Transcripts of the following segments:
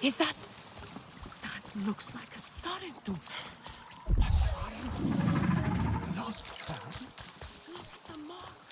Is that... That looks like a Sarentu. The lost cloud? Look at the mark.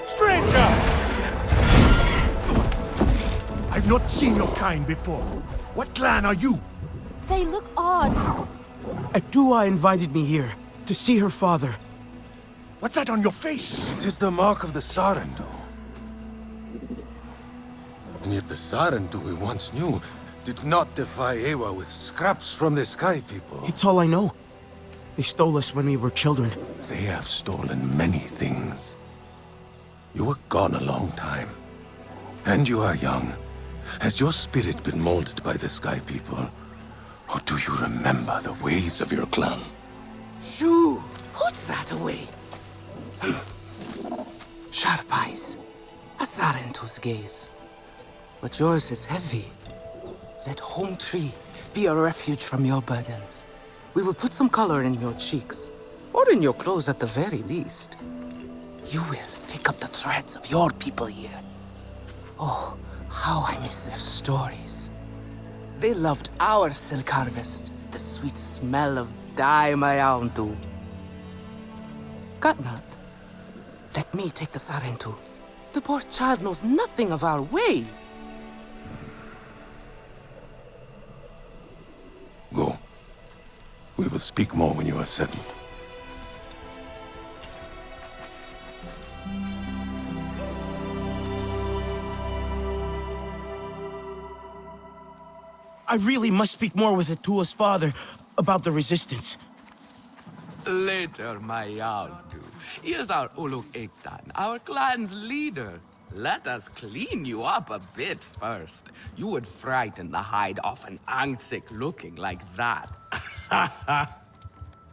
Stranger! I've not seen your kind before. What clan are you? They look odd. Adua invited me here to see her father. What's that on your face? It is the mark of the Sarentu. And yet the Sarentu we once knew did not defy Ewa with scraps from the Sky People. It's all I know. They stole us when we were children. They have stolen many things. You were gone a long time. And you are young. Has your spirit been molded by the Sky People? Or do you remember the ways of your clan? Shoo! Put that away. Sharp eyes. A Sarentu's gaze. But yours is heavy. Let home tree be a refuge from your burdens. We will put some color in your cheeks. Or in your clothes at the very least. You will pick up the threads of your people here. Oh, how I miss their stories. They loved our silk harvest, the sweet smell of dye mayauntu. Katnat, let me take the Sarentu. The poor child knows nothing of our ways. Go. We will speak more when you are settled. I really must speak more with Atua's father about the resistance. Later, my Yaudu. Here's our Uluk Ektan, our clan's leader. Let us clean you up a bit first. You would frighten the hide off an Angsik looking like that.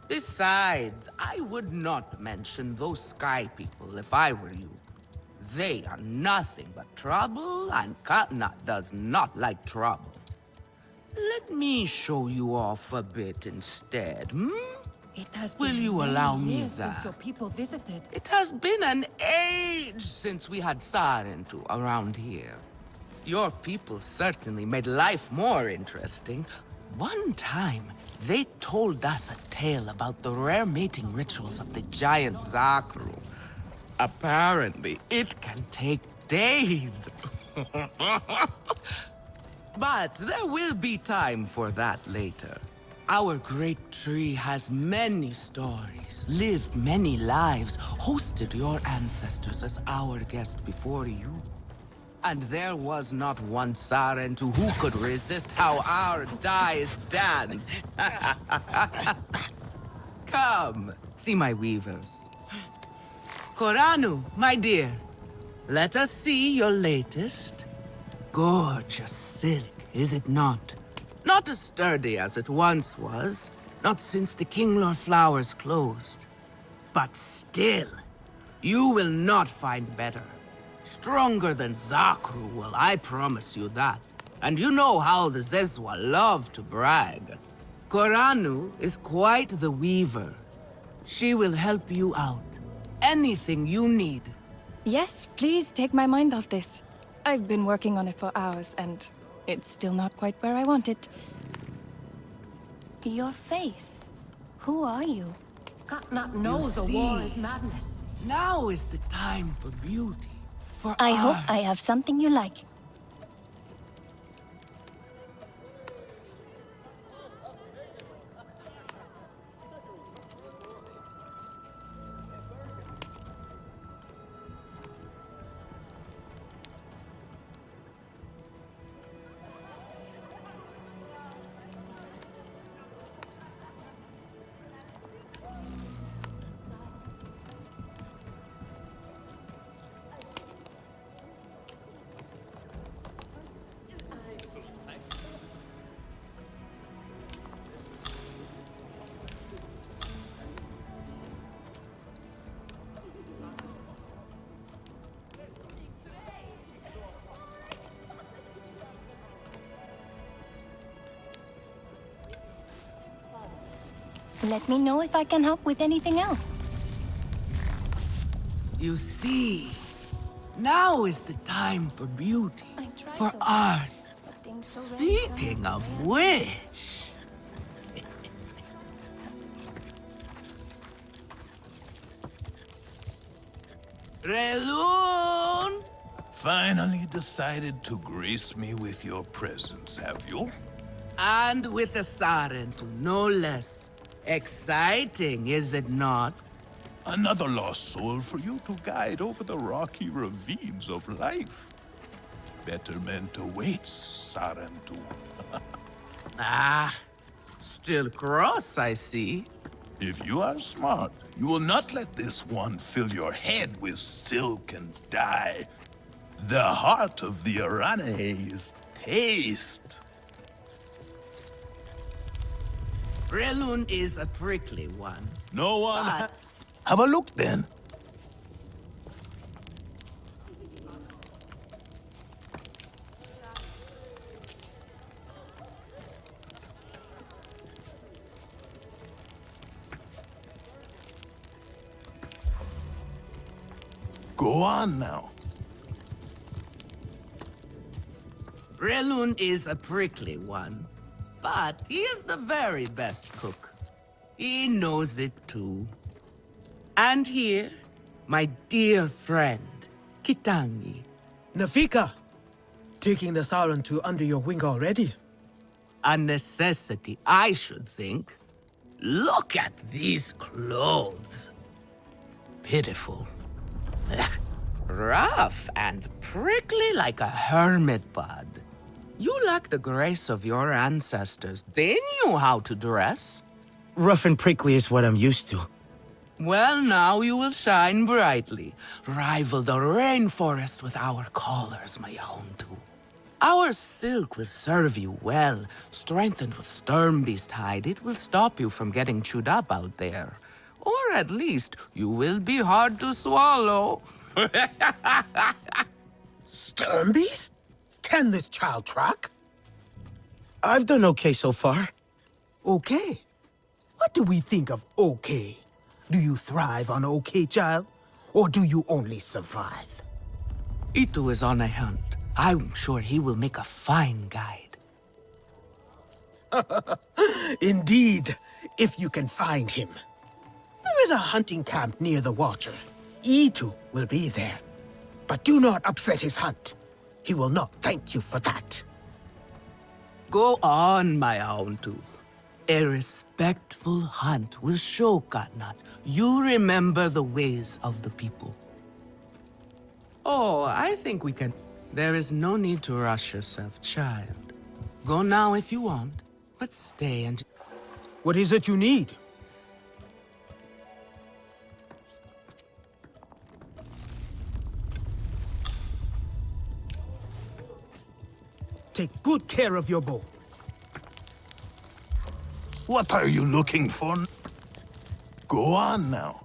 Besides, I would not mention those Sky People if I were you. They are nothing but trouble, and Katnat does not like trouble. Let me show you off a bit instead, hmm? It has Will been you many allow me years that? since your people visited. It has been an age since we had Sarentu around here. Your people certainly made life more interesting. One time, they told us a tale about the rare mating rituals of the giant Zakru. Apparently, it can take days. But there will be time for that later. Our great tree has many stories, lived many lives, hosted your ancestors as our guest before you. And there was not one Sarentu who could resist how our dyes dance. Come, see my weavers. Koranu, my dear, let us see your latest. Gorgeous silk, is it not? Not as sturdy as it once was, not since the Kinglor flowers closed. But still, you will not find better. Stronger than Zakru will, I promise you that. And you know how the Zezwa love to brag. Koranu is quite the weaver. She will help you out. Anything you need. Yes, please take my mind off this. I've been working on it for hours, and it's still not quite where I want it. Your face. Who are you? Katnat knows a war is madness. Now is the time for beauty. For I hope art. I have something you like. Let me know if I can help with anything else. You see, now is the time for beauty, I try for so art. Things so rarely Speaking of which... Relu! finally decided to grace me with your presence, have you? And with a Sarentu, no less. Exciting, is it not? Another lost soul for you to guide over the rocky ravines of life. Betterment awaits, Sarentu. Ah, still cross, I see. If you are smart, you will not let this one fill your head with silk and dye. The heart of the Arane is taste. Relun is a prickly one. No one. But- Have a look then. Go on now. Relun is a prickly one, but he is the very best cook. He knows it too. And here, my dear friend, Kitangi. Nafika, taking the Sarentu under your wing already? A necessity, I should think. Look at these clothes. Pitiful. Rough and prickly like a hermit bud. You lack the grace of your ancestors. They knew how to dress. Rough and prickly is what I'm used to. Well, now you will shine brightly. Rival the rainforest with our collars, my Houndu. Our silk will serve you well. Strengthened with Sternbeast hide, it will stop you from getting chewed up out there. Or at least, you will be hard to swallow. Sternbeast? Can this child track? I've done okay so far. Okay. What do we think of okay? Do you thrive on okay, child? Or do you only survive? Itu is on a hunt. I'm sure he will make a fine guide. Indeed, if you can find him. There is a hunting camp near the water. Itu will be there. But do not upset his hunt. He will not thank you for that. Go on, my Houndu. A respectful hunt will show Katnat you remember the ways of the people. Oh, I think we can... There is no need to rush yourself, child. Go now if you want, but stay and... What is it you need? Take good care of your bow. What are you looking for? Go on now.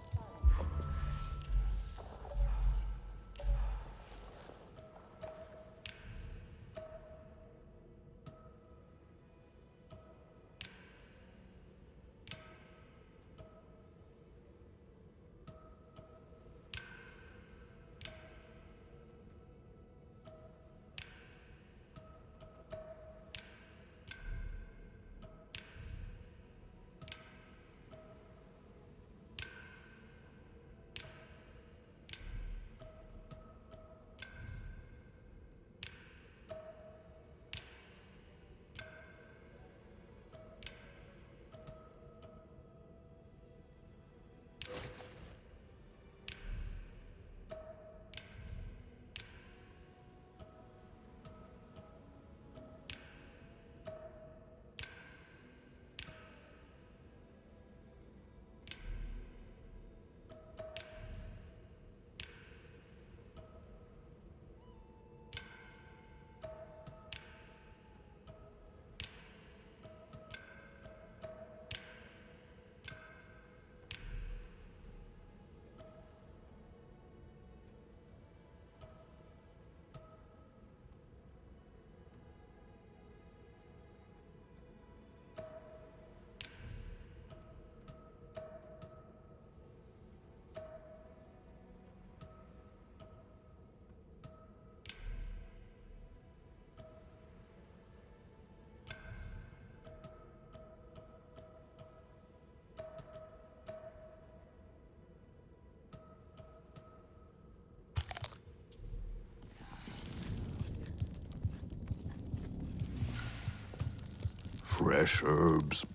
fresh herbs.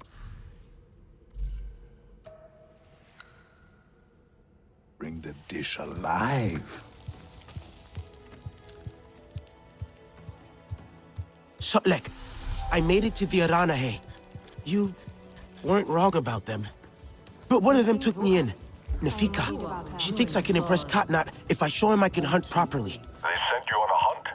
Bring the dish alive. Sotlek, I made it to the Aranahe. You weren't wrong about them. But one of them took me in. Nafika. She thinks I can impress Katnat if I show him I can hunt properly. They sent you on a hunt?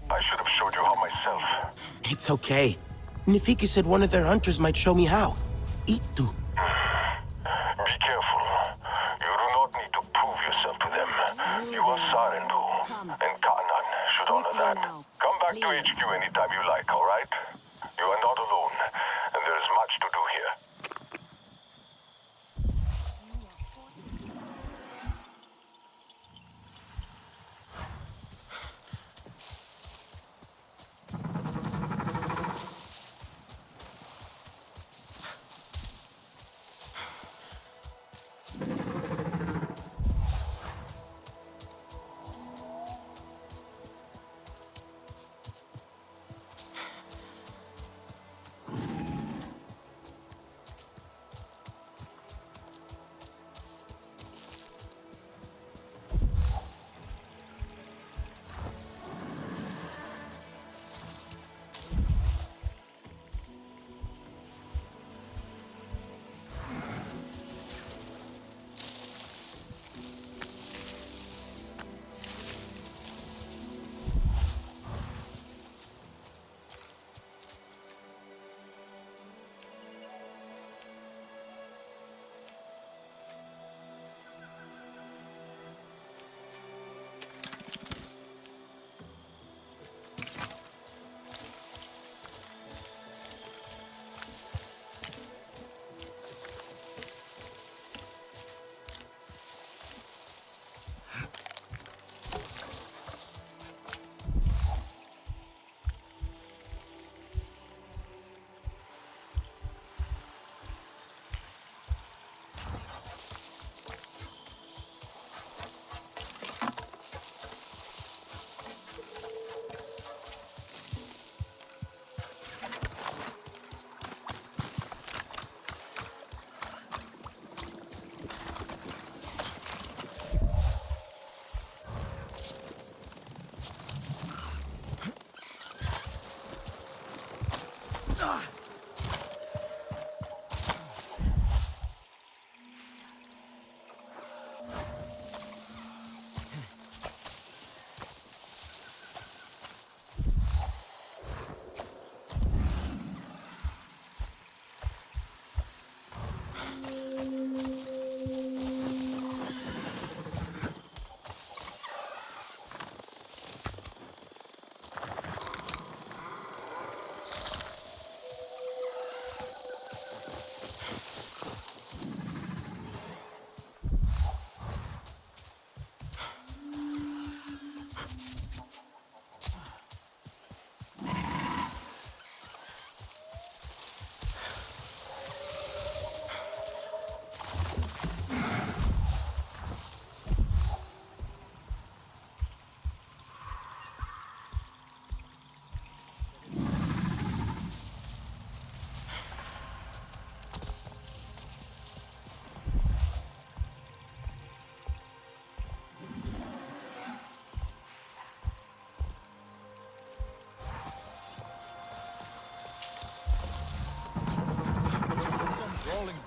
I should have showed you how myself. It's okay. Nafika said one of their hunters might show me how. Itu. Be careful. You do not need to prove yourself to them. You are Sarentu, and Kanan should honor that. Come back to HQ anytime you like, all right? You are not alone, and there is much to do here.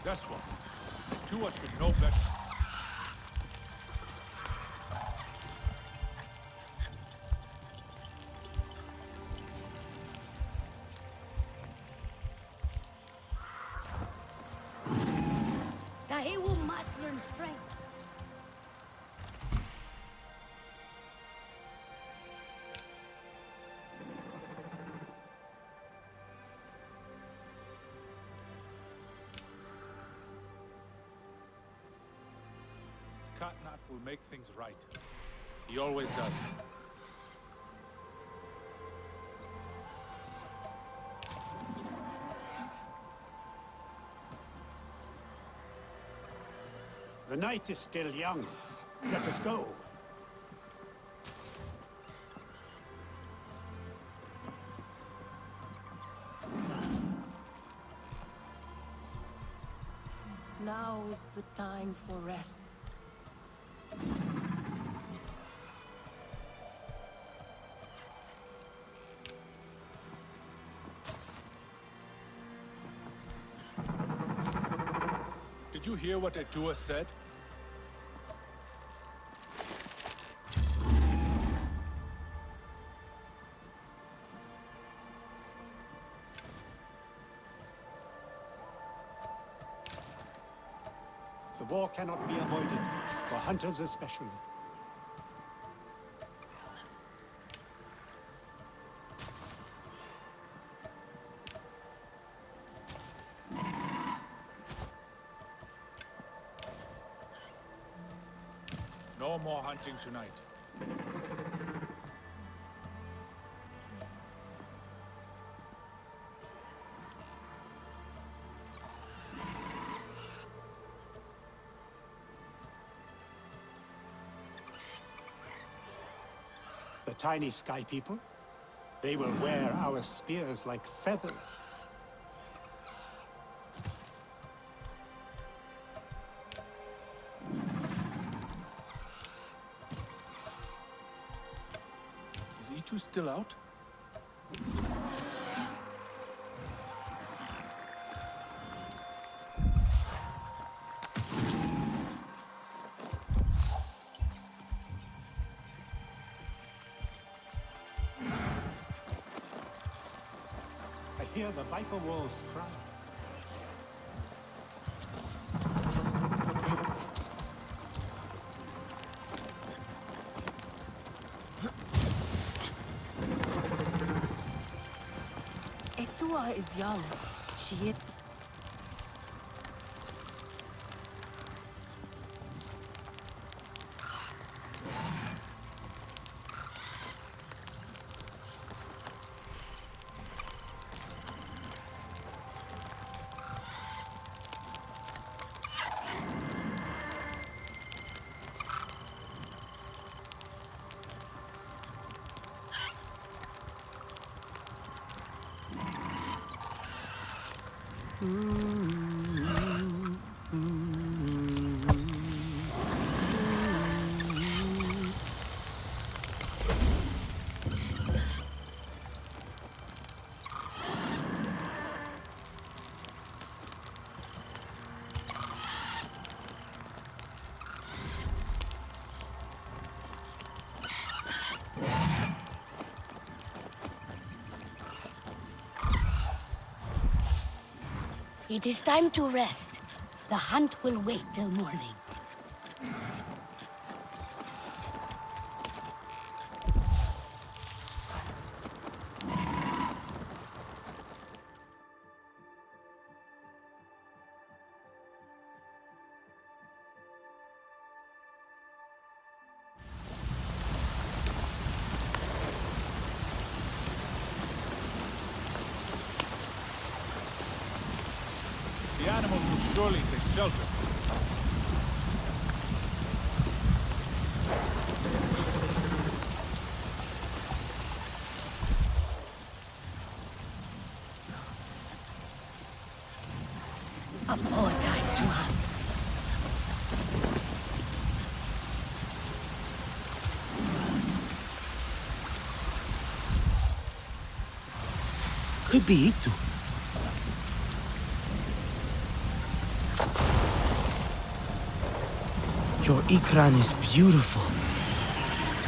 That's one. Two of us should know better. Tahewu must learn strength. Katnat will make things right. He always does. The night is still young. Let us go. Now is the time for rest. Did you hear what Etua said? The war cannot be avoided, for hunters especially. No more hunting tonight. The tiny sky people, they will wear our spears like feathers. Is E2 still out? I hear the viper wolves cry. Etua is young. She is... It is time to rest. The hunt will wait till morning. The animals will surely take shelter. A poor time to hunt. Could be Itu. Your Ikran is beautiful.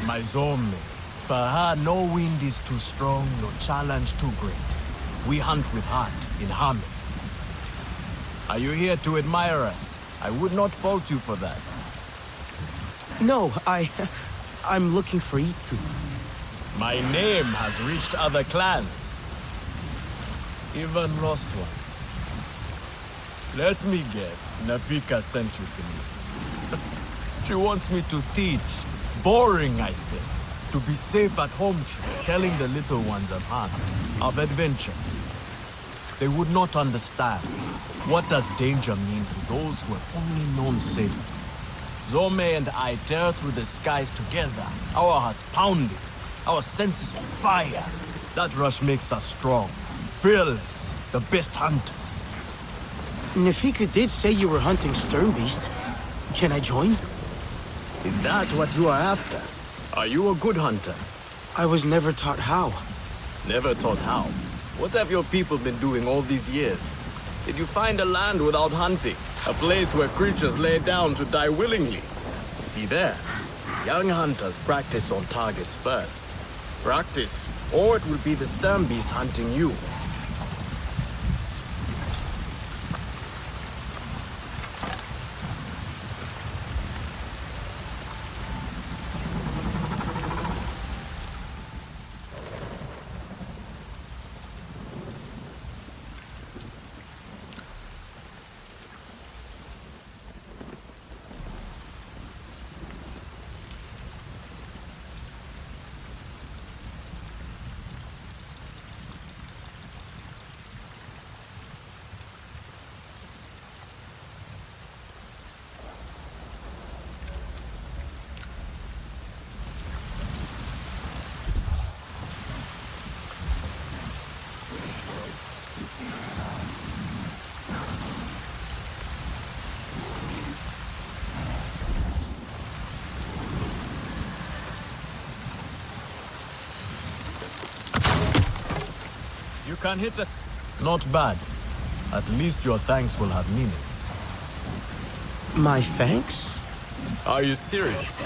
My Zombie. For her, no wind is too strong, no challenge too great. We hunt with heart, in harmony. Are you here to admire us? I would not fault you for that. No, I'm looking for Itu. My name has reached other clans. Even lost ones. Let me guess, Napika sent you to me. She wants me to teach. Boring, I say. To be safe at home, telling the little ones of Hans of adventure. They would not understand. What does danger mean to those who have only known safety? Zome and I tear through the skies together, our hearts pounding, our senses on fire. That rush makes us strong, fearless, the best hunters. Nefika did say you were hunting Sternbeast. Can I join? Is that what you are after? Are you a good hunter? I was never taught how. Never taught how? What have your people been doing all these years? Did you find a land without hunting? A place where creatures lay down to die willingly? See there, young hunters practice on targets first. Practice, or it will be the Sternbeast hunting you. You can hit it. Not bad. At least your thanks will have meaning. My thanks? Are you serious?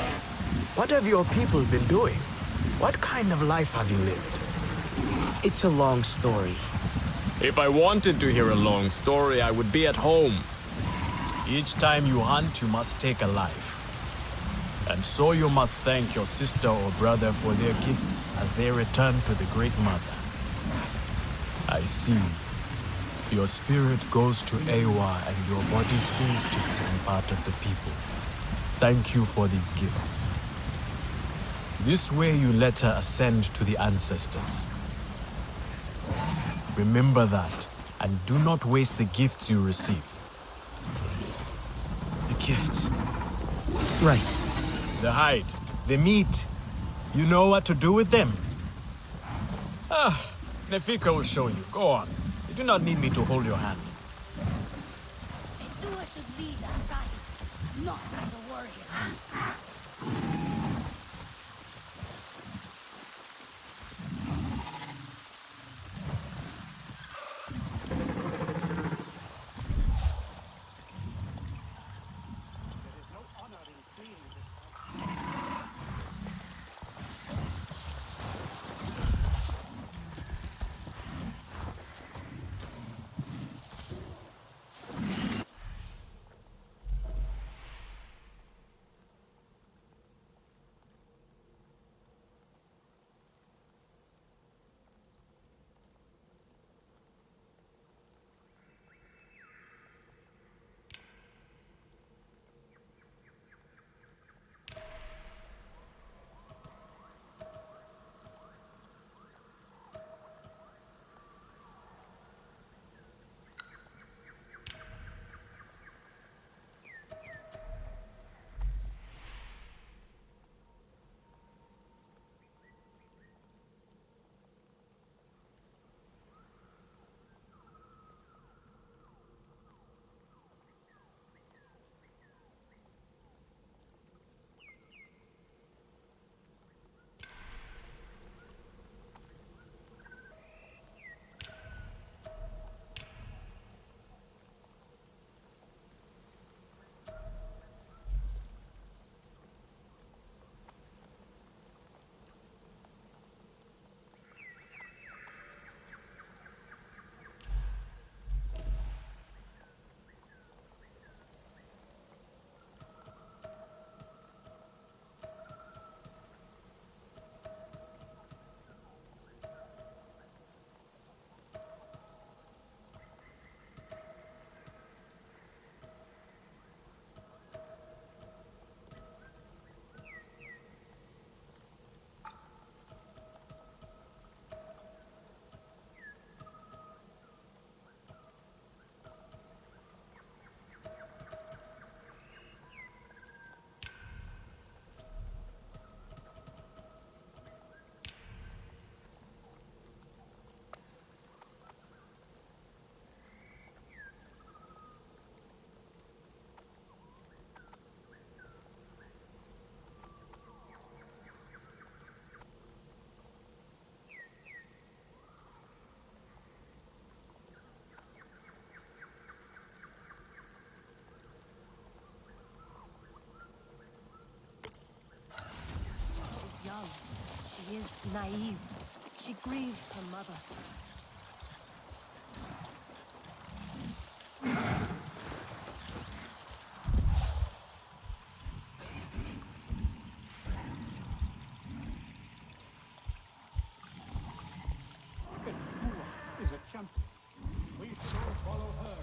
What have your people been doing? What kind of life have you lived? It's a long story. If I wanted to hear a long story, I would be at home. Each time you hunt, you must take a life. And so you must thank your sister or brother for their gifts as they return to the Great Mother. I see. Your spirit goes to Ewa and your body stays to become part of the people. Thank you for these gifts. This way you let her ascend to the ancestors. Remember that, and do not waste the gifts you receive. The gifts. Right. The hide, the meat. You know what to do with them? Nefika will show you. Go on. You do not need me to hold your hand. A doer should lead aside, not as a warrior. is naive. She grieves her mother. Is a champion. We should all follow her.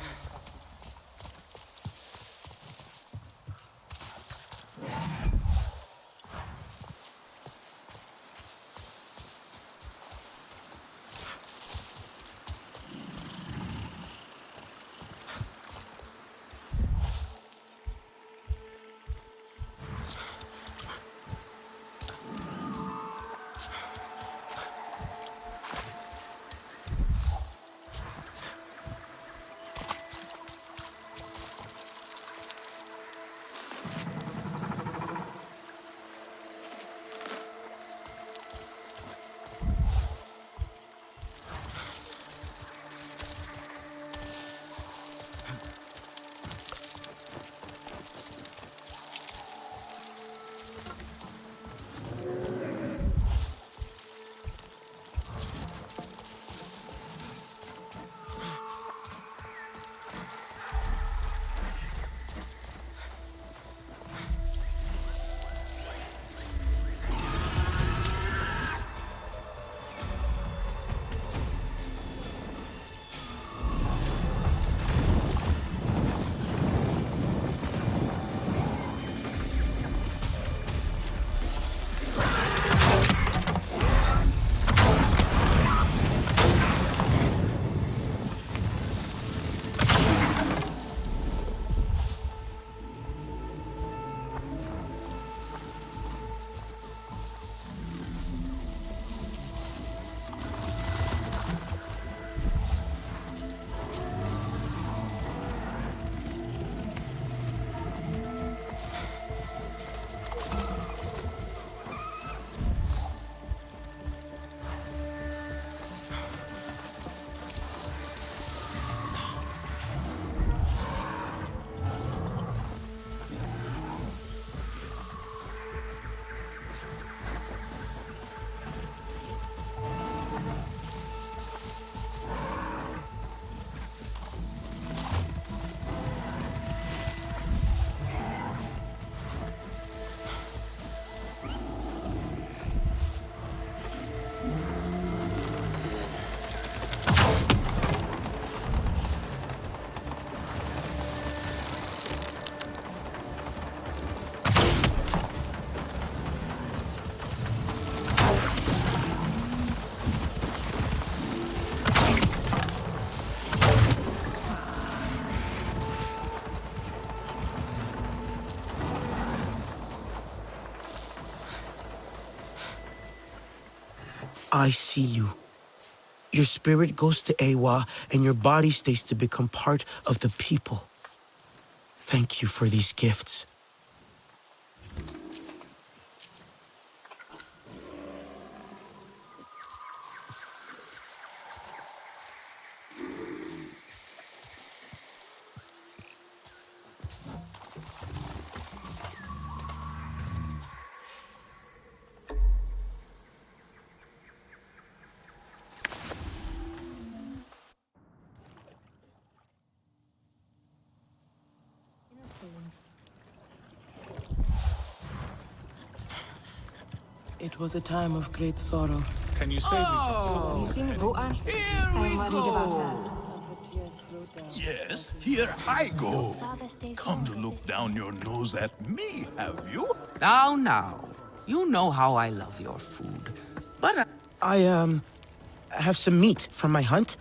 I see you. Your spirit goes to Ewa, and your body stays to become part of the people. Thank you for these gifts. It was a time of great sorrow. Can you save me from someone? Here we go. Yes, here I go. Come to look down your nose at me, have you? Now. You know how I love your food. But I have some meat from my hunt.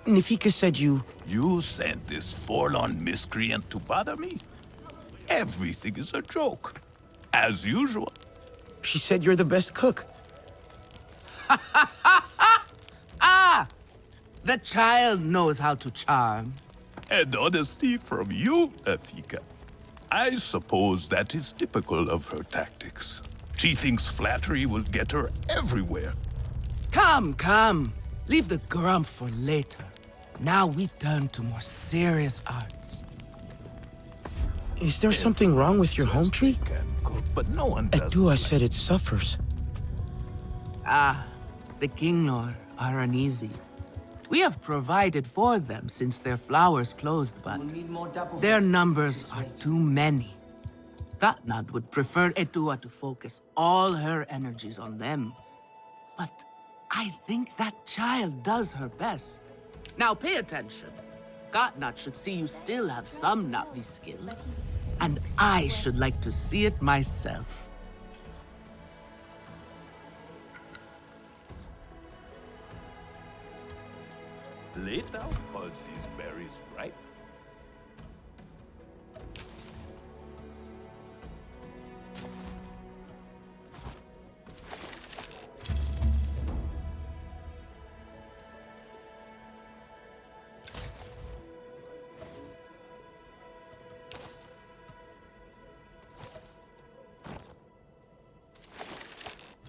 Nifika said you... You sent this forlorn miscreant to bother me? Everything is a joke. As usual. She said you're the best cook. the child knows how to charm. And honesty from you, Nafika. I suppose that is typical of her tactics. She thinks flattery will get her everywhere. Come. Leave the grump for later. Now we turn to more serious arts. Is there something wrong with your home tree? Can cook, but no one does. Edua said it suffers. The Kinglor are uneasy. We have provided for them since their flowers closed, but their numbers are too many. Katnad would prefer Etua to focus all her energies on them. But I think that child does her best. Now pay attention. Katnad should see you still have some Navi skill. And I should like to see it myself. Late out buds these berries, right?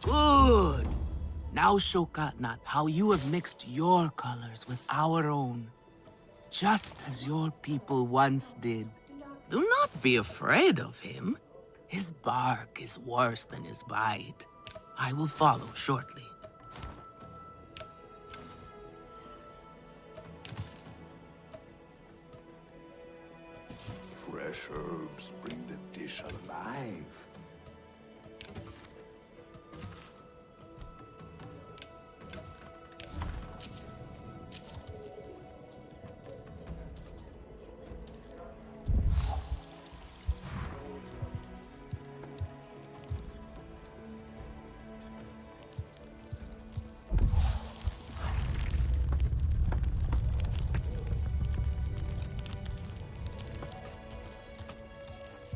Good. Now show Katnat how you have mixed your colors with our own, just as your people once did. Do not be afraid of him. His bark is worse than his bite. I will follow shortly. Fresh herbs bring the dish alive.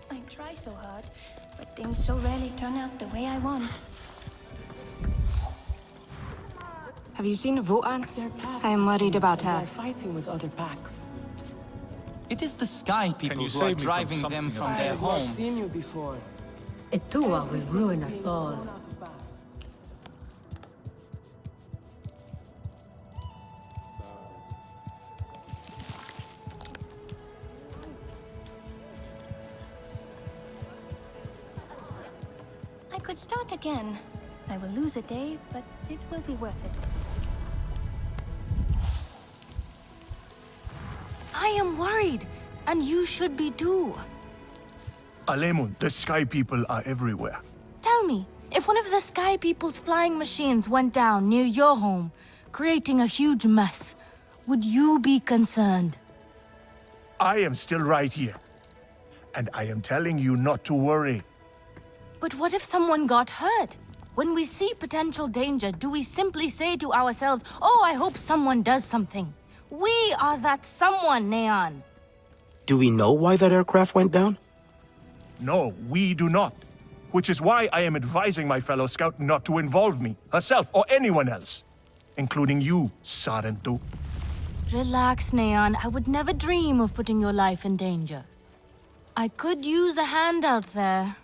I try so hard, but things so rarely turn out the way I want. Have you seen Votan? I am worried about her. They're fighting with other packs. It is the Sky people who are driving them from their home. I've seen you before. Etua will ruin us all. I could start again. I will lose a day, but it will be worth it. I am worried, and you should be too. Alemun, the Sky People are everywhere. Tell me, if one of the Sky People's flying machines went down near your home, creating a huge mess, would you be concerned? I am still right here. And I am telling you not to worry. But what if someone got hurt? When we see potential danger, do we simply say to ourselves, oh, I hope someone does something? We are that someone, Neon. Do we know why that aircraft went down? No, we do not. Which is why I am advising my fellow scout not to involve me, herself, or anyone else. Including you, Sarentu. Relax, Neon. I would never dream of putting your life in danger. I could use a hand out there.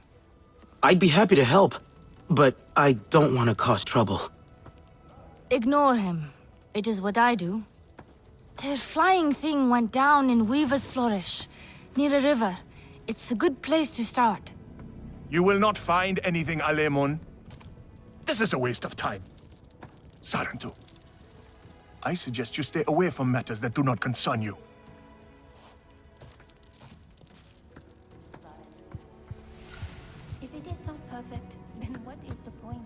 I'd be happy to help, but I don't want to cause trouble. Ignore him. It is what I do. Their flying thing went down in Weaver's Flourish, near a river. It's a good place to start. You will not find anything, Alemun. This is a waste of time. Sarentu, I suggest you stay away from matters that do not concern you. If it is not perfect, then what is the point?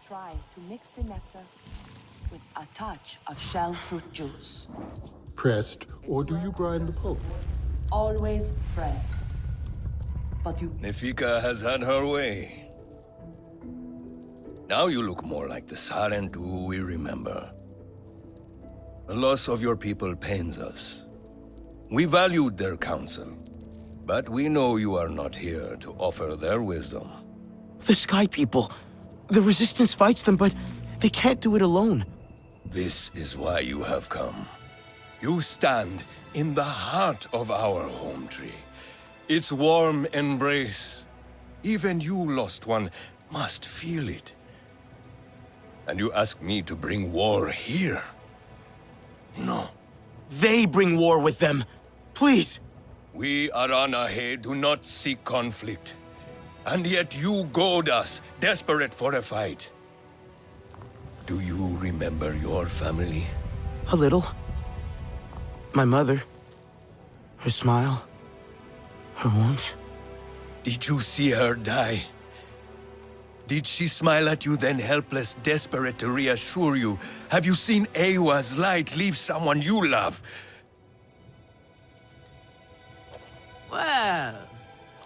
Try to mix the nectar with a touch of shell fruit juice. Pressed, or do you grind the pulp? Always pressed. But you... Nefika has had her way. Now you look more like the Sarentu we remember. The loss of your people pains us. We valued their counsel, but we know you are not here to offer their wisdom. The Sky People. The Resistance fights them, but they can't do it alone. This is why you have come. You stand in the heart of our home tree. Its warm embrace. Even you, lost one, must feel it. And you ask me to bring war here? No. They bring war with them. Please. We Aranahe do not seek conflict. And yet you goad us, desperate for a fight. Do you remember your family? A little. My mother. Her smile. Her warmth. Did you see her die? Did she smile at you then helpless, desperate to reassure you? Have you seen Ewa's light leave someone you love? Well,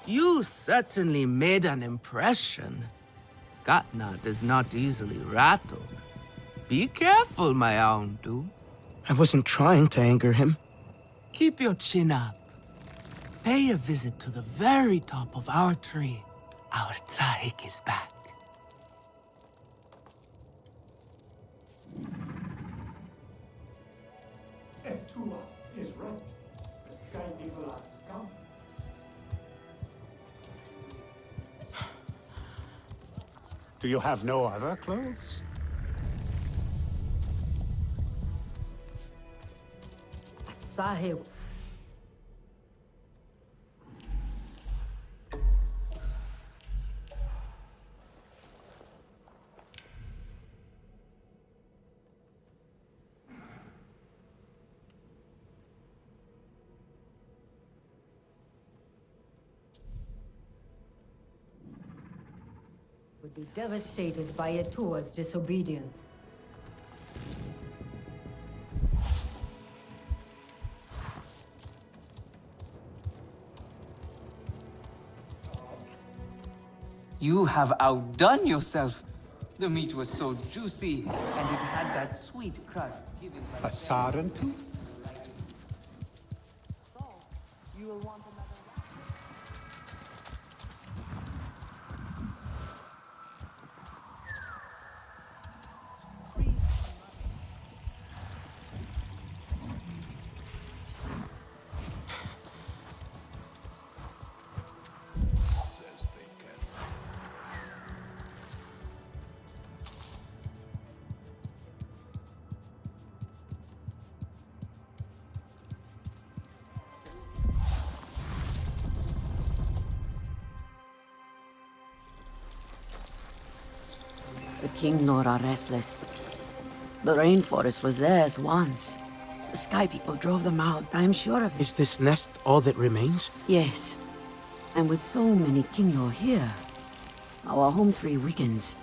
you certainly made an impression. Katnat is not easily rattled. Be careful, my Aundu. I wasn't trying to anger him. Keep your chin up. Pay a visit to the very top of our tree. Our Tsahik is back. Etua is right. The Sky People are come. Do you have no other clothes? Sahib. Would be devastated by Etua's disobedience. You have outdone yourself. The meat was so juicy, and it had that sweet crust given by... A Sarentu? You will want another. The King Lord are restless. The rainforest was theirs once. The Sky People drove them out, I'm sure of it. Is this nest all that remains? Yes. And with so many King Lord here, our home tree weakens.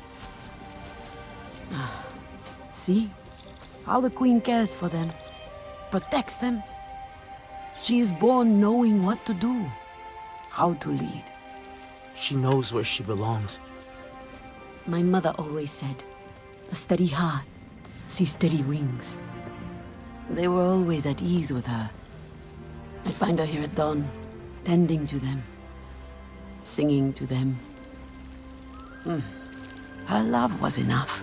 See? How the Queen cares for them. Protects them. She is born knowing what to do. How to lead. She knows where she belongs. My mother always said, a steady heart sees steady wings. They were always at ease with her. I'd find her here at dawn, tending to them, singing to them. Her love was enough.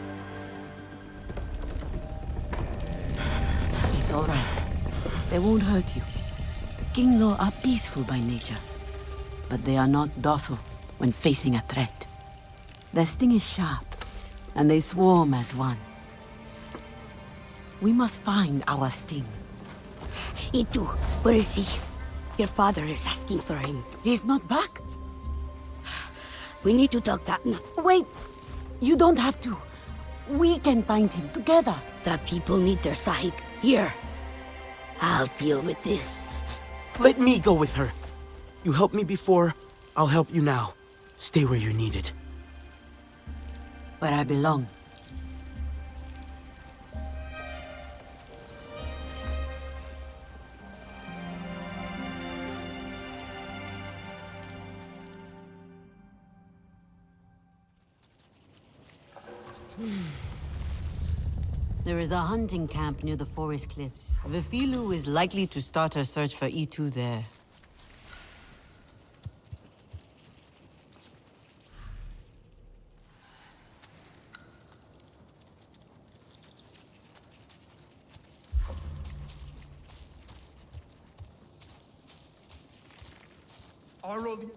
It's all right. They won't hurt you. King Law are peaceful by nature, but they are not docile when facing a threat. Their sting is sharp, and they swarm as one. We must find our sting. Itu, where is he? Your father is asking for him. He's not back? We need to tell Katna. Wait! You don't have to. We can find him together. The people need their Sahik. Here. I'll deal with this. Let me go with her. You helped me before, I'll help you now. Stay where you're needed. Where I belong. There is a hunting camp near the forest cliffs. Vifilu is likely to start her search for E2 there. Aurelian.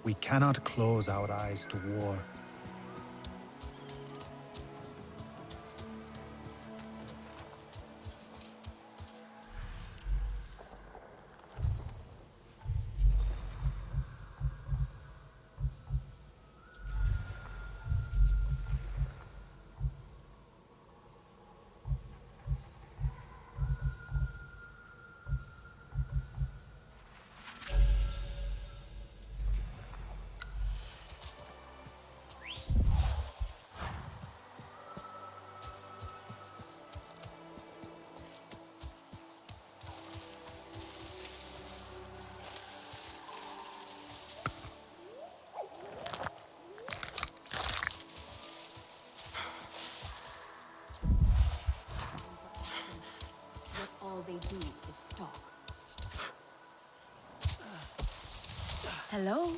We cannot close our eyes to war. All they do is talk. Hello?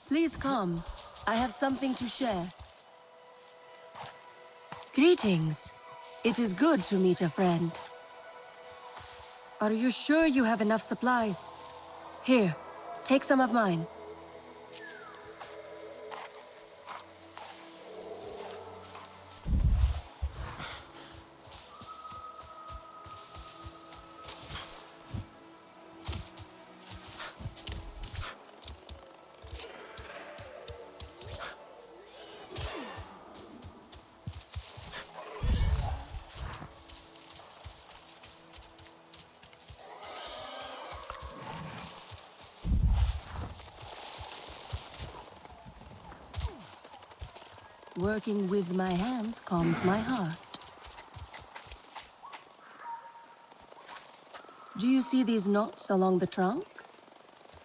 Please come. I have something to share. Greetings. It is good to meet a friend. Are you sure you have enough supplies? Here, take some of mine. Working with my hands calms my heart. Do you see these knots along the trunk?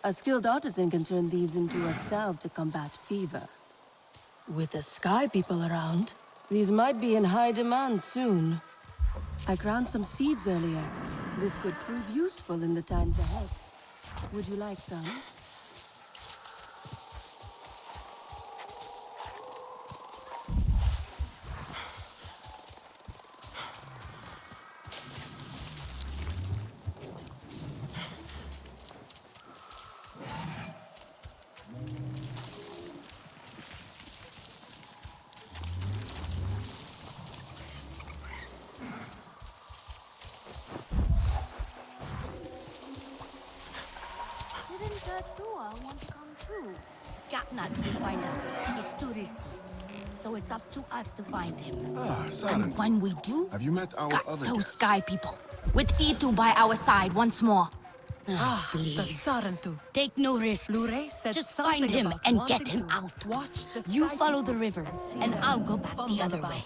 A skilled artisan can turn these into a salve to combat fever. With the sky people around, these might be in high demand soon. I ground some seeds earlier. This could prove useful in the times ahead. Would you like some? Didn't Dua want to come too? Gatnat will find out. It's too risky. So it's up to us to find him. And when we do, Have you met our got other those guests? sky people. With Itu by our side once more. Please. The Sarantu. Take no risks. Lure said Just something find him about and wanting get him to out. Watch the You sky follow the people river, see and them I'll go back the fumble other about. way.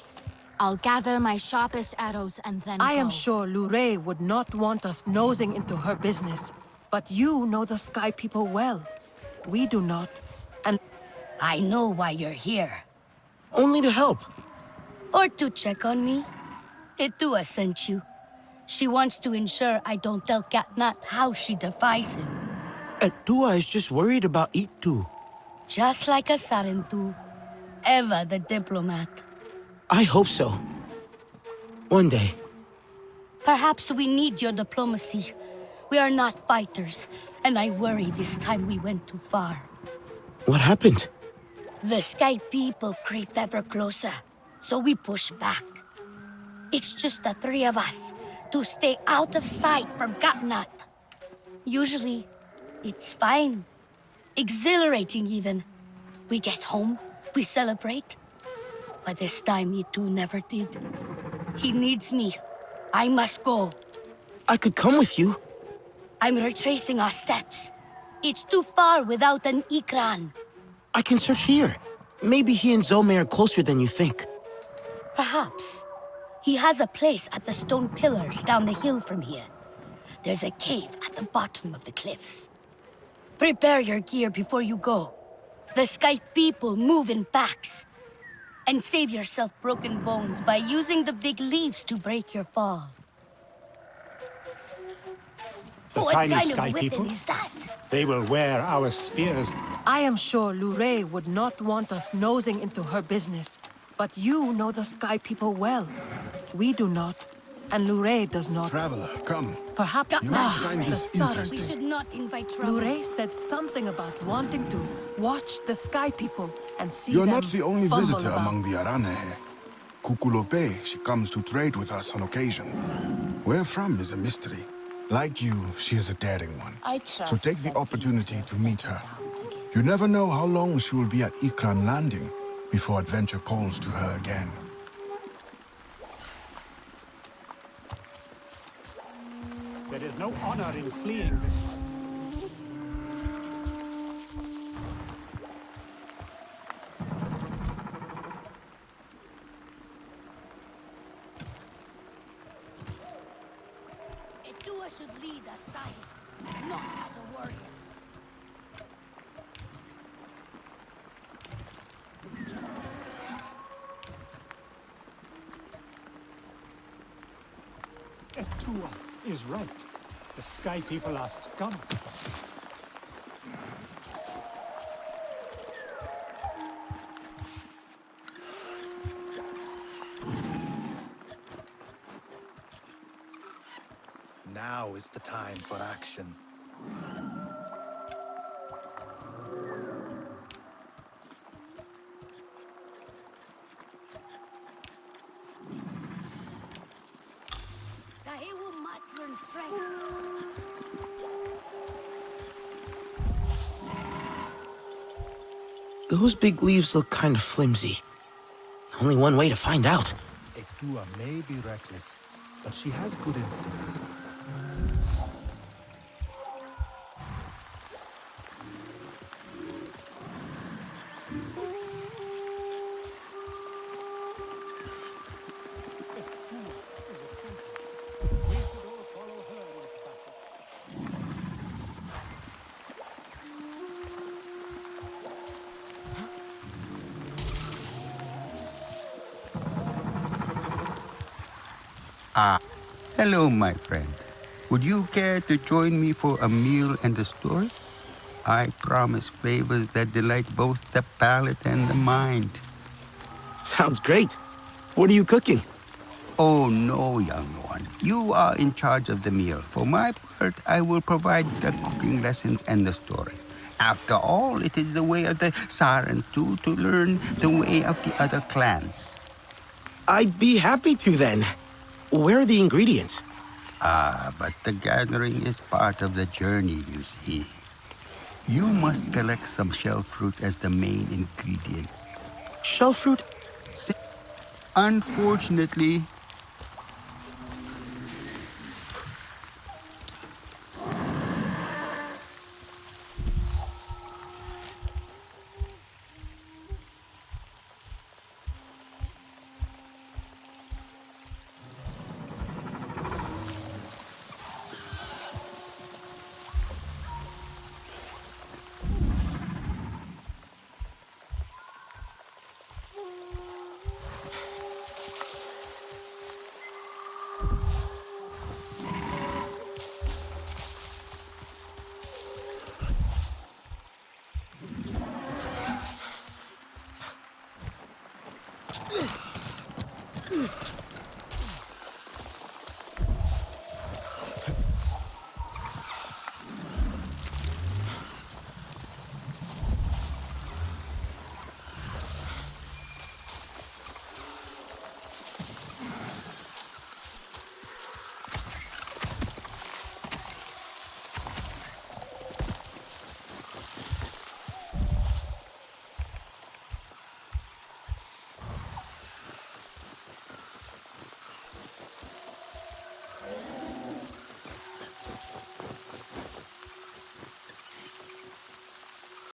I'll gather my sharpest arrows and then I go. am sure Lure would not want us nosing into her business. But you know the sky people well. We do not. And I know why you're here. Only to help. Or to check on me. Itua sent you. She wants to ensure I don't tell Katnat how she defies him. Dua is just worried about Itu. Just like a Sarentu. Eva the diplomat. I hope so. One day. Perhaps we need your diplomacy. We are not fighters, and I worry this time we went too far. What happened? The sky people creep ever closer, so we push back. It's just the three of us to stay out of sight from Katnat. Usually, it's fine. Exhilarating even. We get home, we celebrate. But this time, Itu never did. He needs me. I must go. I could come with you. I'm retracing our steps. It's too far without an Ikran. I can search here. Maybe he and Zome are closer than you think. Perhaps. He has a place at the stone pillars down the hill from here. There's a cave at the bottom of the cliffs. Prepare your gear before you go. The sky people move in packs. And save yourself broken bones by using the big leaves to break your fall. The What tiny kind sky of weapon people? is that? They will wear our spears. I am sure Lure would not want us nosing into her business. But you know the sky people well. We do not. and Lure does not. Traveler, come. Perhaps You might find this We interesting. should not invite trouble. Lure said something about wanting to watch the Sky People and see You're them not the only fumble visitor about. among the Aranehe. Kukulope, she comes to trade with us on occasion. Where from is a mystery. Like you, she is a daring one. So take the opportunity to meet her. You never know how long she will be at Ikran Landing before adventure calls to her again. There is no honor in fleeing this. Etua should lead us, Sahib, not as a warrior. Etua is right. The Sky People are scum. Now is the time for action. Tahewu must learn strength. Those big leaves look kind of flimsy. Only one way to find out. Etua may be reckless, but she has good instincts. Ah, hello, my friend. Would you care to join me for a meal and a story? I promise flavors that delight both the palate and the mind. Sounds great. What are you cooking? Oh, no, young one. You are in charge of the meal. For my part, I will provide the cooking lessons and the story. After all, it is the way of the Sarentu to learn the way of the other clans. I'd be happy to then. Where are the ingredients? Ah, but the gathering is part of the journey, you see. You must collect some shell fruit as the main ingredient. Shell fruit? Unfortunately,